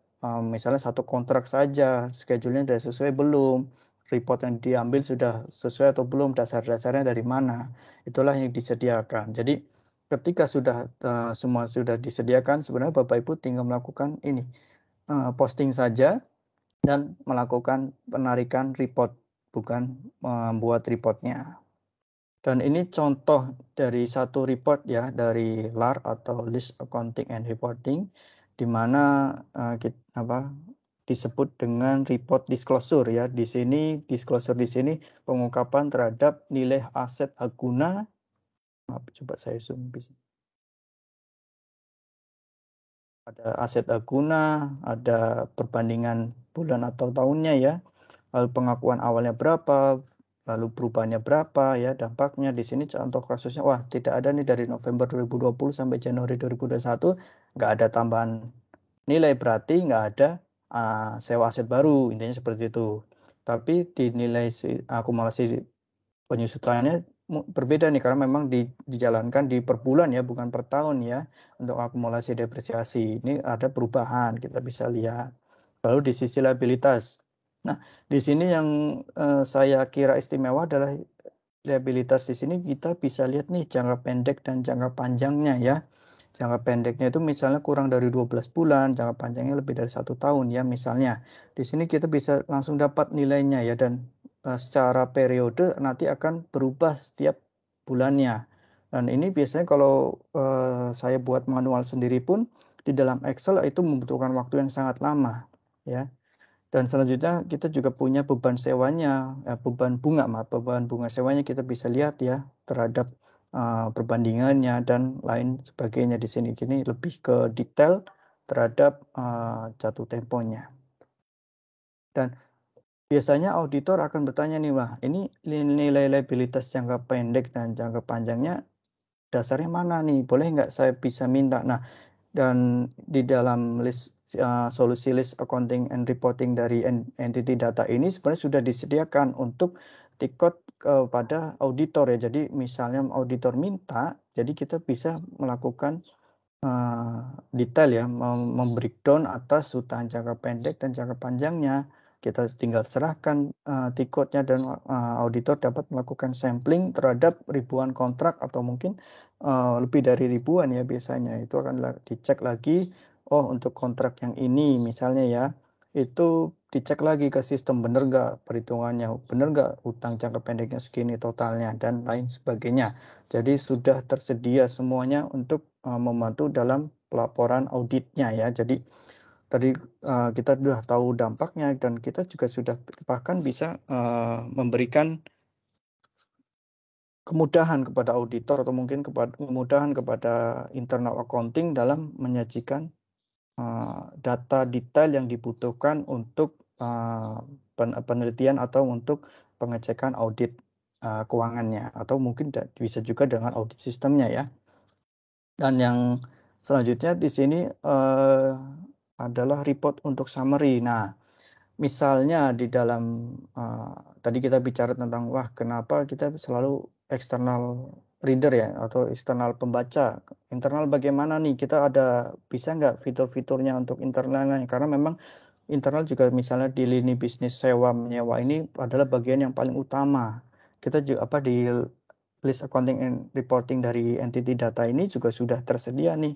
misalnya satu kontrak saja, schedule-nya sudah sesuai belum, report yang diambil sudah sesuai atau belum, dasar-dasarnya dari mana, itulah yang disediakan. Jadi ketika sudah semua sudah disediakan, sebenarnya Bapak Ibu tinggal melakukan ini, posting saja dan melakukan penarikan report, bukan membuat reportnya. Dan ini contoh dari satu report ya, dari LAR atau List Accounting and Reporting, di mana disebut dengan report disclosure ya. Di sini disclosure di sini pengungkapan terhadap nilai aset hak guna. Coba saya zoom bisa. Ada aset hak guna, ada perbandingan bulan atau tahunnya ya. Lalu pengakuan awalnya berapa, lalu perubahannya berapa ya, dampaknya. Di sini contoh kasusnya, wah tidak ada nih dari November 2020 sampai Januari 2021, nggak ada tambahan nilai, berarti nggak ada sewa aset baru, intinya seperti itu. Tapi di nilai akumulasi penyusutannya berbeda nih karena memang dijalankan di per bulan ya, bukan per tahun ya untuk akumulasi depresiasi. Ini ada perubahan kita bisa lihat. Lalu di sisi liabilitas. Nah, di sini yang saya kira istimewa adalah liabilitas di sini kita bisa lihat nih jangka pendek dan jangka panjangnya ya. Jangka pendeknya itu misalnya kurang dari 12 bulan, jangka panjangnya lebih dari 1 tahun ya misalnya. Di sini kita bisa langsung dapat nilainya ya dan secara periode nanti akan berubah setiap bulannya. Dan ini biasanya kalau saya buat manual sendiri pun di dalam Excel itu membutuhkan waktu yang sangat lama ya. Dan selanjutnya kita juga punya beban sewanya, beban bunga sewanya kita bisa lihat ya terhadap perbandingannya dan lain sebagainya di sini. Ini lebih ke detail terhadap jatuh temponya. Dan biasanya auditor akan bertanya nih, wah ini nilai liabilitas jangka pendek dan jangka panjangnya dasarnya mana nih? Boleh nggak saya bisa minta? Nah, dan di dalam solusi list accounting and reporting dari entity data ini sebenarnya sudah disediakan untuk tikot kepada auditor ya. Jadi misalnya auditor minta, jadi kita bisa melakukan detail ya, membreakdown atas hutang jangka pendek dan jangka panjangnya. Kita tinggal serahkan tiketnya dan auditor dapat melakukan sampling terhadap ribuan kontrak atau mungkin lebih dari ribuan ya biasanya. Itu akan dicek lagi, oh untuk kontrak yang ini misalnya ya, itu dicek lagi ke sistem benar nggak perhitungannya, benar nggak hutang jangka pendeknya segini totalnya dan lain sebagainya. Jadi sudah tersedia semuanya untuk membantu dalam pelaporan auditnya ya. Jadi tadi kita sudah tahu dampaknya dan kita juga sudah bahkan bisa memberikan kemudahan kepada auditor atau mungkin kemudahan kepada internal accounting dalam menyajikan data detail yang dibutuhkan untuk penelitian atau untuk pengecekan audit keuangannya atau mungkin bisa juga dengan audit sistemnya ya. Dan yang selanjutnya di sini adalah report untuk summary. Nah, misalnya di dalam tadi kita bicara tentang wah kenapa kita selalu external reader ya atau eksternal pembaca. Internal bagaimana nih? Kita ada bisa nggak fitur-fiturnya untuk internalnya? Karena memang internal juga misalnya di lini bisnis sewa menyewa ini adalah bagian yang paling utama. Kita juga di list accounting and reporting dari entity data ini juga sudah tersedia nih.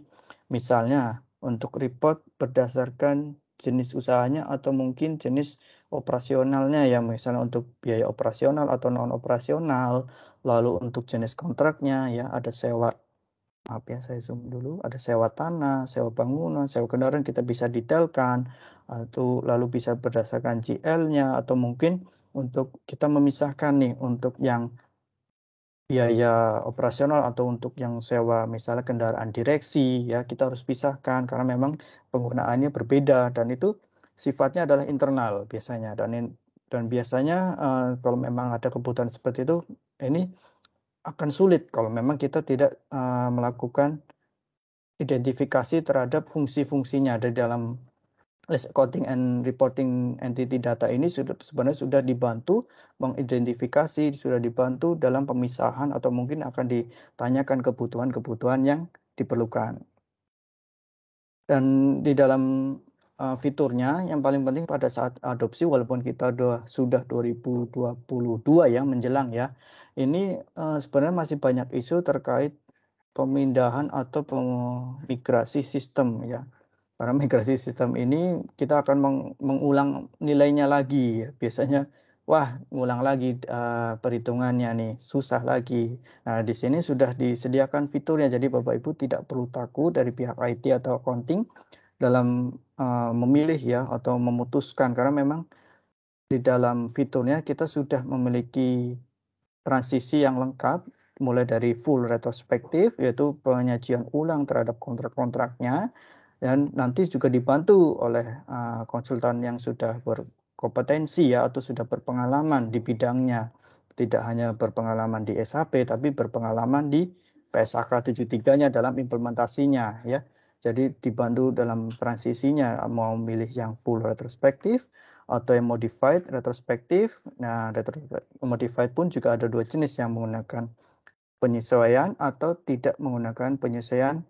Misalnya untuk report berdasarkan jenis usahanya atau mungkin jenis operasionalnya ya, misalnya untuk biaya operasional atau non operasional, lalu untuk jenis kontraknya ya ada sewa, maaf ya saya zoom dulu, ada sewa tanah, sewa bangunan, sewa kendaraan kita bisa detailkan, atau lalu bisa berdasarkan GL-nya atau mungkin untuk kita memisahkan nih untuk yang biaya operasional atau untuk yang sewa misalnya kendaraan direksi ya kita harus pisahkan karena memang penggunaannya berbeda dan itu sifatnya adalah internal biasanya dan biasanya kalau memang ada kebutuhan seperti itu ini akan sulit kalau memang kita tidak melakukan identifikasi terhadap fungsi-fungsinya dari dalam list accounting and reporting entity data ini sebenarnya sudah dibantu mengidentifikasi, sudah dibantu dalam pemisahan atau mungkin akan ditanyakan kebutuhan-kebutuhan yang diperlukan. Dan di dalam fiturnya yang paling penting pada saat adopsi walaupun kita sudah 2022 ya menjelang ya, ini sebenarnya masih banyak isu terkait pemindahan atau migrasi sistem ya. Karena migrasi sistem ini kita akan mengulang nilainya lagi. Biasanya, wah, ngulang lagi perhitungannya nih, susah lagi. Nah, di sini sudah disediakan fiturnya, jadi Bapak Ibu tidak perlu takut dari pihak IT atau accounting dalam memilih ya atau memutuskan. Karena memang di dalam fiturnya kita sudah memiliki transisi yang lengkap, mulai dari full retrospektif, yaitu penyajian ulang terhadap kontrak-kontraknya, dan nanti juga dibantu oleh konsultan yang sudah berkompetensi ya atau sudah berpengalaman di bidangnya. Tidak hanya berpengalaman di SAP tapi berpengalaman di PSAK 73-nya dalam implementasinya ya. Jadi dibantu dalam transisinya mau milih yang full retrospektif atau yang modified retrospektif. Nah, modified pun juga ada dua jenis yang menggunakan penyesuaian atau tidak menggunakan penyesuaian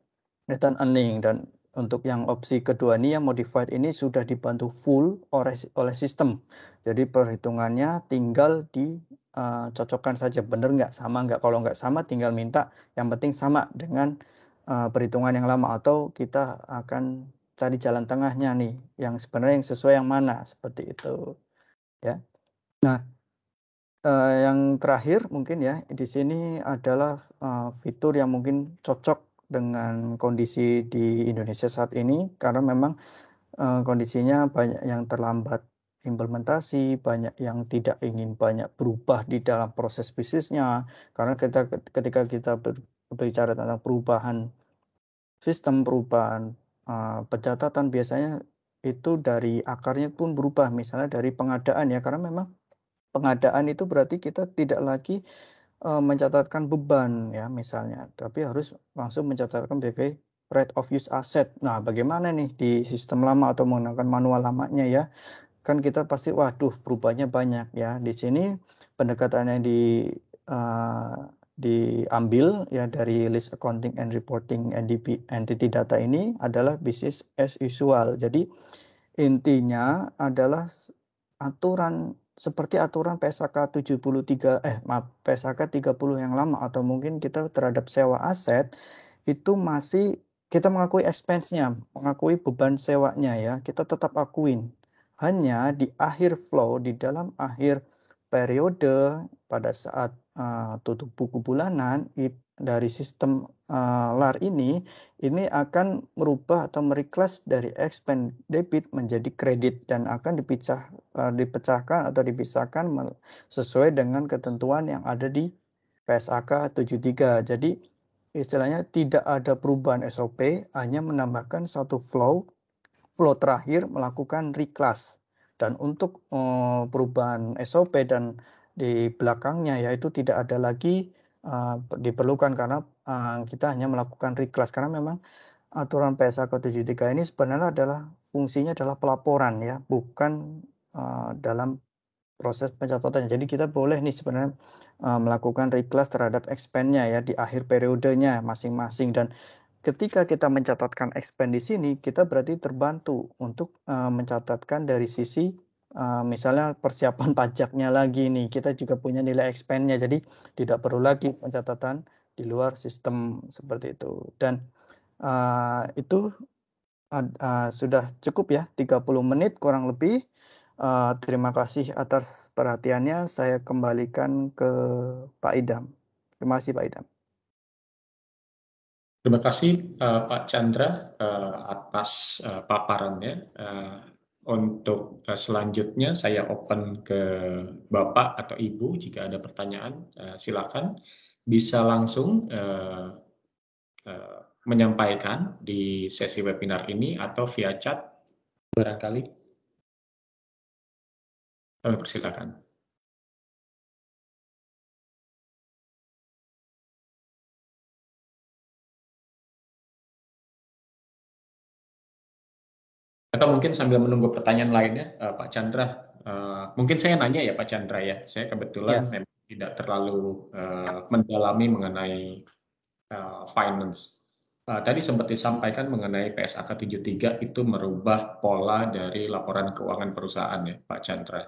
return earning. Dan untuk yang opsi kedua ini, yang modified ini sudah dibantu full oleh sistem. Jadi perhitungannya tinggal dicocokkan saja, benar nggak, sama nggak. Kalau nggak sama tinggal minta yang penting sama dengan perhitungan yang lama, atau kita akan cari jalan tengahnya nih, yang sebenarnya yang sesuai yang mana, seperti itu ya. Nah, yang terakhir mungkin ya di sini adalah fitur yang mungkin cocok dengan kondisi di Indonesia saat ini, karena memang kondisinya banyak yang terlambat implementasi, banyak yang tidak ingin banyak berubah di dalam proses bisnisnya. Karena ketika kita berbicara tentang perubahan sistem, perubahan pencatatan, biasanya itu dari akarnya pun berubah, misalnya dari pengadaan ya, karena memang pengadaan itu berarti kita tidak lagi mencatatkan beban ya misalnya, tapi harus langsung mencatatkan sebagai right of use asset. Nah, bagaimana nih di sistem lama atau menggunakan manual lamanya ya? Kan kita pasti, waduh, perubahannya banyak ya. Di sini pendekatannya diambil ya dari list accounting and reporting NDP, entity data ini adalah business as usual. Jadi intinya adalah aturan seperti aturan PSAK 30 yang lama, atau mungkin kita terhadap sewa aset itu masih kita mengakui expense-nya, mengakui beban sewanya ya, kita tetap akuin. Hanya di akhir flow, di dalam akhir periode pada saat tutup buku bulanan dari sistem LAR ini akan merubah atau merequest dari expense debit menjadi kredit, dan akan dipecahkan atau dipisahkan sesuai dengan ketentuan yang ada di PSAK 73. Jadi istilahnya tidak ada perubahan SOP, hanya menambahkan satu flow terakhir melakukan reclass. Dan untuk perubahan SOP dan di belakangnya yaitu tidak ada lagi diperlukan, karena kita hanya melakukan reclass, karena memang aturan PSAK 73 ini sebenarnya fungsinya adalah pelaporan ya, bukan dalam proses pencatatannya. Jadi kita boleh nih sebenarnya melakukan reclass terhadap expense-nya ya di akhir periodenya masing-masing. Dan ketika kita mencatatkan expense di sini, kita berarti terbantu untuk mencatatkan dari sisi misalnya persiapan pajaknya lagi nih. Kita juga punya nilai expense-nya, jadi tidak perlu lagi pencatatan di luar sistem seperti itu. Dan itu sudah cukup ya, 30 menit kurang lebih. Terima kasih atas perhatiannya. Saya kembalikan ke Pak Idam. Terima kasih Pak Idam. Terima kasih Pak Chandra atas paparannya. Untuk selanjutnya saya open ke Bapak atau Ibu, jika ada pertanyaan silakan bisa langsung menyampaikan di sesi webinar ini atau via chat barangkali. Kami persilakan. Atau mungkin sambil menunggu pertanyaan lainnya, Pak Chandra, mungkin saya nanya ya Pak Chandra ya, saya kebetulan memang tidak terlalu mendalami mengenai finance. Tadi sempat disampaikan mengenai PSAK 73 itu merubah pola dari laporan keuangan perusahaan ya Pak Chandra.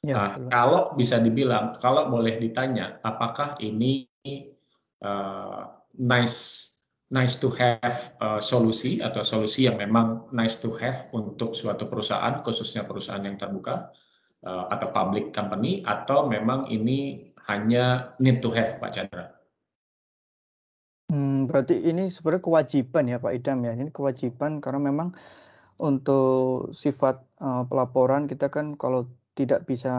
Ya, kalau bisa dibilang, kalau boleh ditanya, apakah ini nice to have solusi atau solusi yang memang nice to have untuk suatu perusahaan, khususnya perusahaan yang terbuka atau public company, atau memang ini hanya need to have, Pak Chandra? Berarti ini sebenarnya kewajiban ya Pak Idam ya. Ini kewajiban karena memang untuk sifat pelaporan kita kan kalau tidak bisa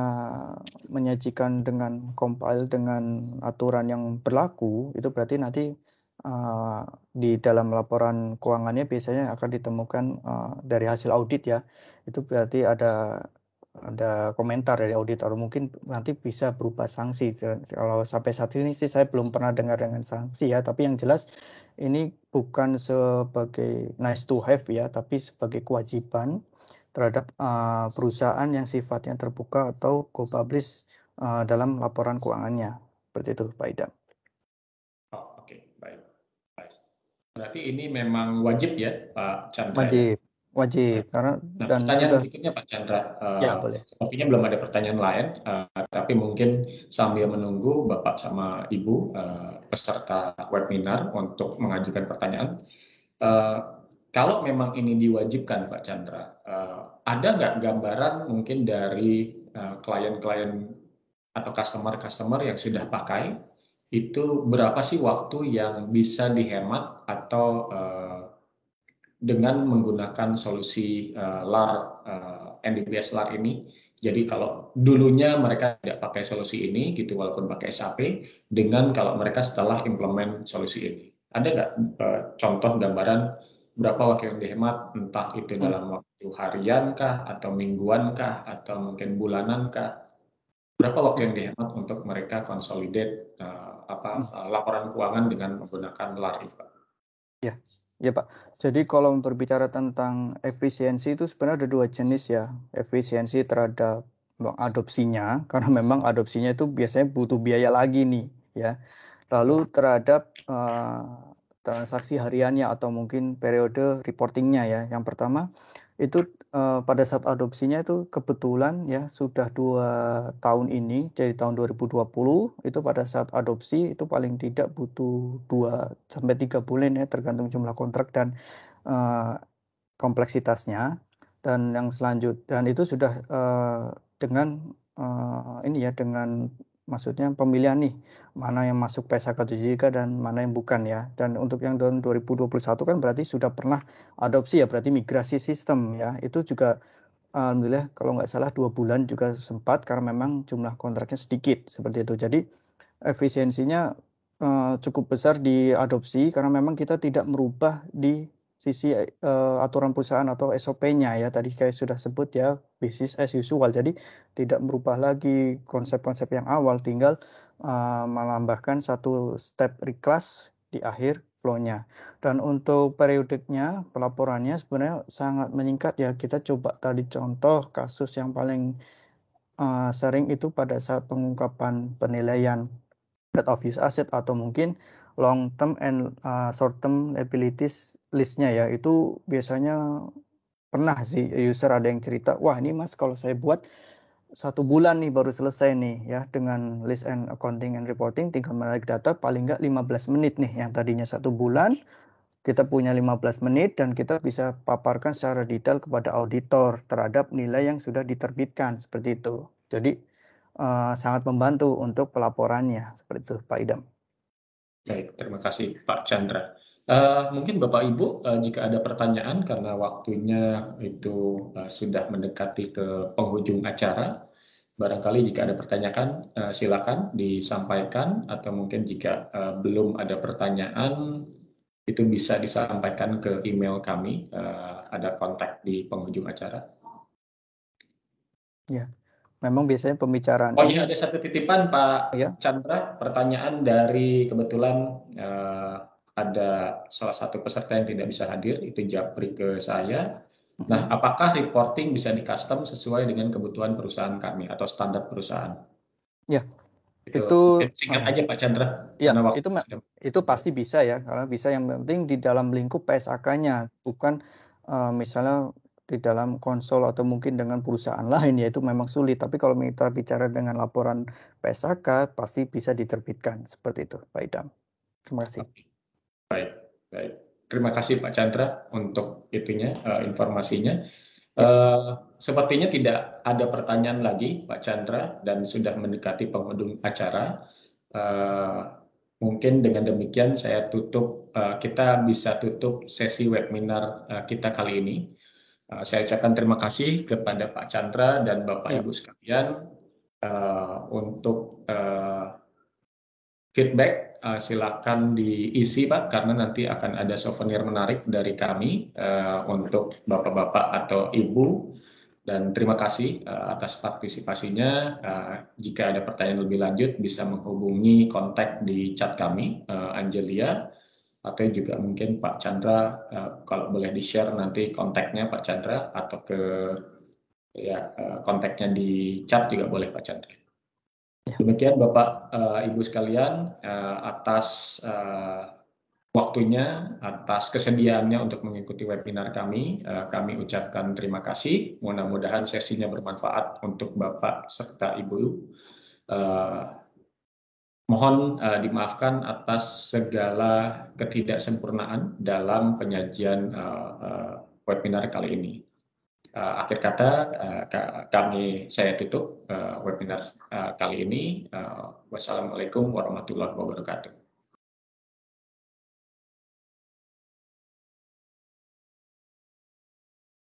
menyajikan dengan compile dengan aturan yang berlaku, itu berarti nanti di dalam laporan keuangannya biasanya akan ditemukan dari hasil audit ya. Itu berarti ada komentar dari auditor, mungkin nanti bisa berupa sanksi. Kalau sampai saat ini sih saya belum pernah dengar dengan sanksi ya, tapi yang jelas ini bukan sebagai nice to have ya, tapi sebagai kewajiban terhadap perusahaan yang sifatnya terbuka atau go publish dalam laporan keuangannya. Seperti itu Pak Idam. Berarti ini memang wajib ya, Pak Chandra ya? Wajib, wajib Baik. karena Nah, dan pertanyaan sudah berikutnya Pak Chandra, ya boleh. sepertinya belum ada pertanyaan lain, tapi mungkin sambil menunggu Bapak sama Ibu peserta webinar untuk mengajukan pertanyaan, eh, kalau memang ini diwajibkan Pak Chandra, ada nggak gambaran mungkin dari klien-klien atau customer-customer yang sudah pakai itu berapa sih waktu yang bisa dihemat atau dengan menggunakan solusi LAR, NDBS LAR ini. Jadi kalau dulunya mereka tidak pakai solusi ini, gitu walaupun pakai SAP, dengan kalau mereka setelah implement solusi ini. Ada nggak contoh gambaran berapa waktu yang dihemat, entah itu Hmm. dalam waktu harian kah, atau mingguan kah, atau mungkin bulanan kah? Berapa waktu Ya. yang dihemat untuk mereka consolidate Hmm. laporan keuangan dengan menggunakan LAR itu, Pak? Ya, ya Pak. Jadi kalau berbicara tentang efisiensi itu sebenarnya ada dua jenis ya. Efisiensi terhadap adopsinya, karena memang adopsinya itu biasanya butuh biaya lagi nih, ya. Lalu terhadap transaksi hariannya atau mungkin periode reportingnya ya. Yang pertama itu pada saat adopsinya itu kebetulan ya sudah 2 tahun ini, dari tahun 2020 itu pada saat adopsi itu paling tidak butuh 2 sampai 3 bulan ya tergantung jumlah kontrak dan eh, kompleksitasnya. Dan yang selanjutnya dan itu sudah dengan ini ya dengan maksudnya pemilihan nih mana yang masuk PSAK 7 dan mana yang bukan ya. Dan untuk yang tahun 2021 kan berarti sudah pernah adopsi ya, berarti migrasi sistem ya. Itu juga alhamdulillah kalau nggak salah 2 bulan juga sempat karena memang jumlah kontraknya sedikit seperti itu. Jadi efisiensinya cukup besar di adopsi karena memang kita tidak merubah di sisi aturan perusahaan atau SOP-nya ya. Tadi kayak sudah sebut ya business as usual. Jadi tidak merubah lagi konsep-konsep yang awal, tinggal menambahkan satu step reclass di akhir flow-nya. Dan untuk periodiknya, pelaporannya sebenarnya sangat meningkat ya. Kita coba tadi contoh kasus yang paling sering itu pada saat pengungkapan penilaian right of use asset atau mungkin long term and short term liabilities listnya ya. Itu biasanya pernah sih user ada yang cerita, wah ini mas kalau saya buat 1 bulan nih baru selesai nih ya dengan list and accounting and reporting, tinggal menarik data paling nggak 15 menit nih, yang tadinya 1 bulan kita punya 15 menit dan kita bisa paparkan secara detail kepada auditor terhadap nilai yang sudah diterbitkan seperti itu. Jadi sangat membantu untuk pelaporannya seperti itu Pak Idam. Baik, terima kasih Pak Chandra. Mungkin Bapak Ibu, jika ada pertanyaan karena waktunya itu sudah mendekati ke penghujung acara, barangkali jika ada pertanyaan, silakan disampaikan atau mungkin jika belum ada pertanyaan, itu bisa disampaikan ke email kami, ada kontak di penghujung acara. Ya, memang biasanya pembicaraan Oh ini iya, ada satu titipan Pak ya. Chandra, pertanyaan dari kebetulan ada salah satu peserta yang tidak bisa hadir, itu japri ke saya. Nah, Mhm. apakah reporting bisa di-custom sesuai dengan kebutuhan perusahaan kami atau standar perusahaan? Ya, Itu itu mungkin singkat aja Pak Chandra, ya karena waktu itu sudah. itu pasti bisa ya, karena bisa, yang penting di dalam lingkup PSAK-nya, bukan misalnya di dalam konsol atau mungkin dengan perusahaan lain ya itu memang sulit. Tapi kalau kita bicara dengan laporan PSAK pasti bisa diterbitkan seperti itu, Pak Idam. Terima kasih. Oke, baik, baik. Terima kasih Pak Chandra untuk itunya, informasinya. Ya, Sepertinya tidak ada pertanyaan lagi, Pak Chandra, dan sudah mendekati penghujung acara. Eh, Mungkin dengan demikian saya tutup, kita bisa tutup sesi webinar kita kali ini. Saya ucapkan terima kasih kepada Pak Chandra dan Bapak ya, Ibu sekalian untuk feedback. Silakan diisi Pak, karena nanti akan ada souvenir menarik dari kami untuk Bapak-Bapak atau Ibu. Dan terima kasih atas partisipasinya. Jika ada pertanyaan lebih lanjut, bisa menghubungi kontak di chat kami, Angelia, atau juga mungkin Pak Chandra, kalau boleh di-share nanti kontaknya Pak Chandra, atau ke ya kontaknya di chat juga boleh Pak Chandra. ya. Demikian Bapak Ibu sekalian, atas waktunya, atas kesediaannya untuk mengikuti webinar kami. Kami ucapkan terima kasih. Mudah-mudahan sesinya bermanfaat untuk Bapak serta Ibu. Mohon dimaafkan atas segala ketidaksempurnaan dalam penyajian webinar kali ini. Akhir kata, saya tutup webinar kali ini. Wassalamualaikum warahmatullahi wabarakatuh.